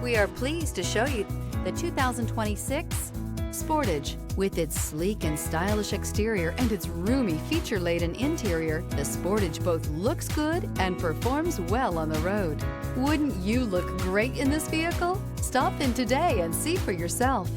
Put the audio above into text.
We are pleased to show you the 2026 Sportage. With its sleek and stylish exterior and its roomy feature-laden interior, the Sportage both looks good and performs well on the road. Wouldn't you look great in this vehicle? Stop in today and see for yourself.